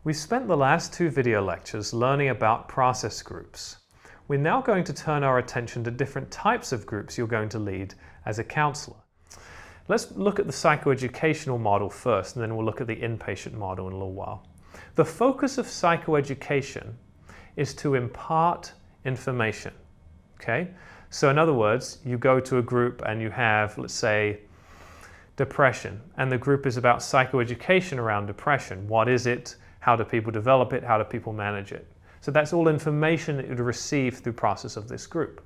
We've spent the last 2 video lectures learning about process groups. We're now going to turn our attention to different types of groups you're going to lead as a counselor. Let's look at the psychoeducational model first, and then we'll look at the inpatient model in a little while. The focus of psychoeducation is to impart information. Okay? So in other words, you go to a group and you have, let's say, depression, and the group is about psychoeducation around depression. What is it? How do people develop it? How do people manage it? So that's all information that you'd receive through the process of this group.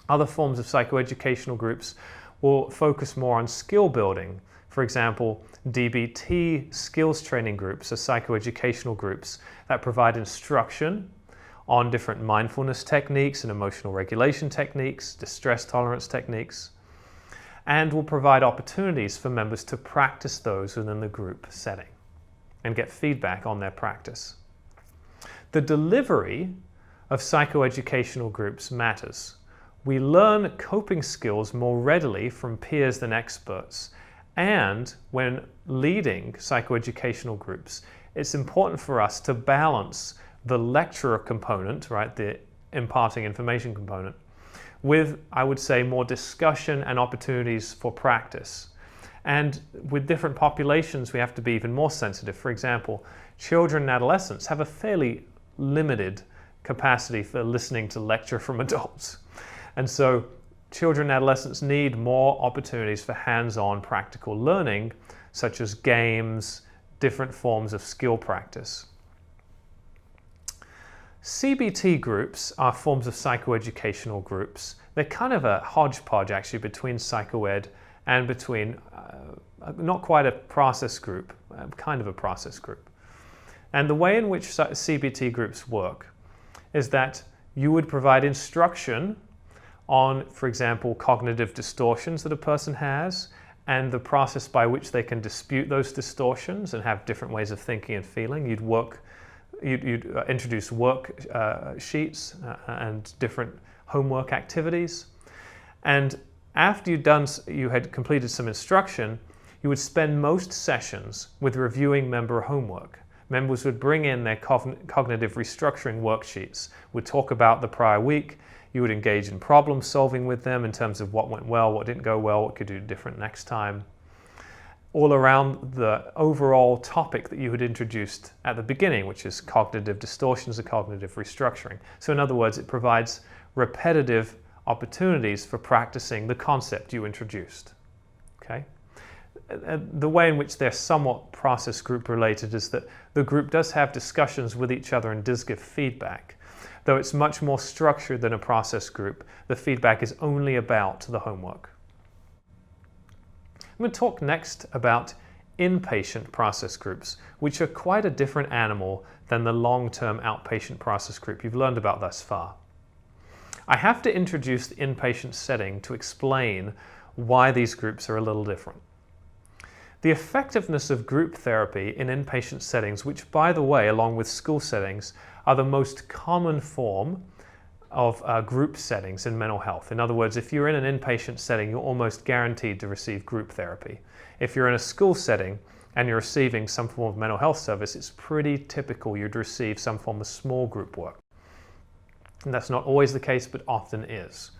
Other forms of psychoeducational groups will focus more on skill building. For example, DBT skills training groups are psychoeducational groups that provide instruction on different mindfulness techniques and emotional regulation techniques, distress tolerance techniques, and will provide opportunities for members to practice those within the group setting and get feedback on their practice. The delivery of psychoeducational groups matters. We learn coping skills more readily from peers than experts, and when leading psychoeducational groups, it's important for us to balance the lecturer component, right, the imparting information component, with, I would say, more discussion and opportunities for practice. And with different populations, we have to be even more sensitive. For example, children and adolescents have a fairly limited capacity for listening to lecture from adults. And so children and adolescents need more opportunities for hands-on practical learning, such as games, different forms of skill practice. CBT groups are forms of psychoeducational groups. They're kind of a hodgepodge, actually, between psychoed and between not quite a process group, kind of a process group. And the way in which CBT groups work is that you would provide instruction on, for example, cognitive distortions that a person has, and the process by which they can dispute those distortions and have different ways of thinking and feeling. You'd introduce work sheets and different homework activities. And after you had completed some instruction, you would spend most sessions with reviewing member homework. Members would bring in their cognitive restructuring worksheets, would talk about the prior week. You would engage in problem solving with them in terms of what went well, what didn't go well, what could do different next time, all around the overall topic that you had introduced at the beginning, which is cognitive distortions and cognitive restructuring. So in other words, it provides repetitive opportunities for practicing the concept you introduced. Okay? The way in which they're somewhat process group related is that the group does have discussions with each other and does give feedback. Though it's much more structured than a process group, the feedback is only about the homework. I'm going to talk next about inpatient process groups, which are quite a different animal than the long-term outpatient process group you've learned about thus far. I have to introduce the inpatient setting to explain why these groups are a little different. The effectiveness of group therapy in inpatient settings, which, by the way, along with school settings, are the most common form of group settings in mental health. In other words, if you're in an inpatient setting, you're almost guaranteed to receive group therapy. If you're in a school setting and you're receiving some form of mental health service, it's pretty typical you'd receive some form of small group work. And that's not always the case, but often is.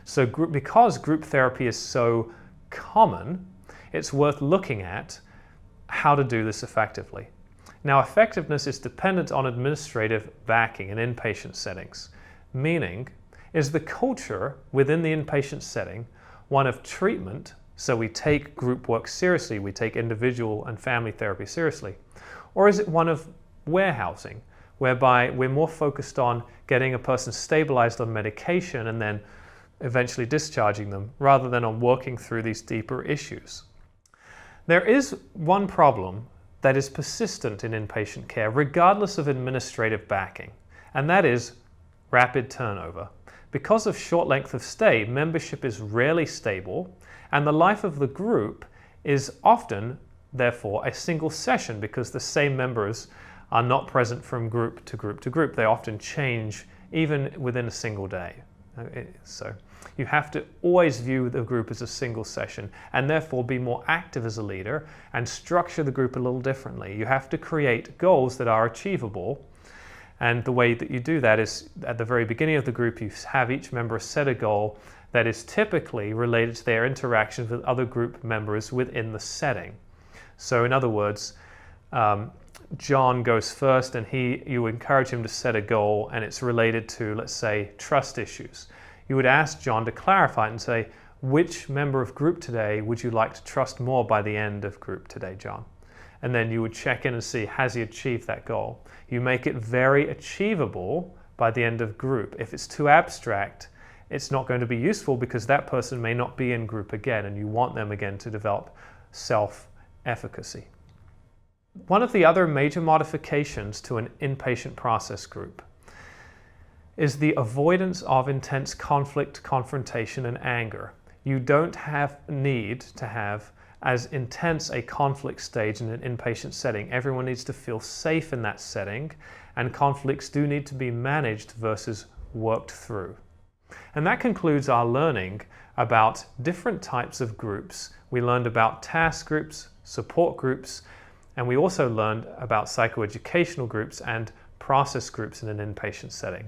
So because group therapy is so common, it's worth looking at how to do this effectively. Now, effectiveness is dependent on administrative backing in inpatient settings, meaning, is the culture within the inpatient setting one of treatment, so we take group work seriously, we take individual and family therapy seriously, or is it one of warehousing, whereby we're more focused on getting a person stabilized on medication and then eventually discharging them, rather than on working through these deeper issues? There is one problem that is persistent in inpatient care, regardless of administrative backing, and that is rapid turnover. Because of short length of stay, membership is rarely stable, and the life of the group is often, therefore, a single session, because the same members are not present from group to group to group. They often change even within a single day. So you have to always view the group as a single session and therefore be more active as a leader and structure the group a little differently. You have to create goals that are achievable, and the way that you do that is at the very beginning of the group you have each member set a goal that is typically related to their interactions with other group members within the setting. So in other words, John goes first and you encourage him to set a goal and it's related to, let's say, trust issues. You would ask John to clarify it and say, which member of group today would you like to trust more by the end of group today, John? And then you would check in and see, has he achieved that goal? You make it very achievable by the end of group. If it's too abstract, it's not going to be useful because that person may not be in group again and you want them again to develop self-efficacy. One of the other major modifications to an inpatient process group is the avoidance of intense conflict, confrontation, and anger. You don't need to have as intense a conflict stage in an inpatient setting. Everyone needs to feel safe in that setting, and conflicts do need to be managed versus worked through. And that concludes our learning about different types of groups. We learned about task groups, support groups, and we also learned about psychoeducational groups and process groups in an inpatient setting.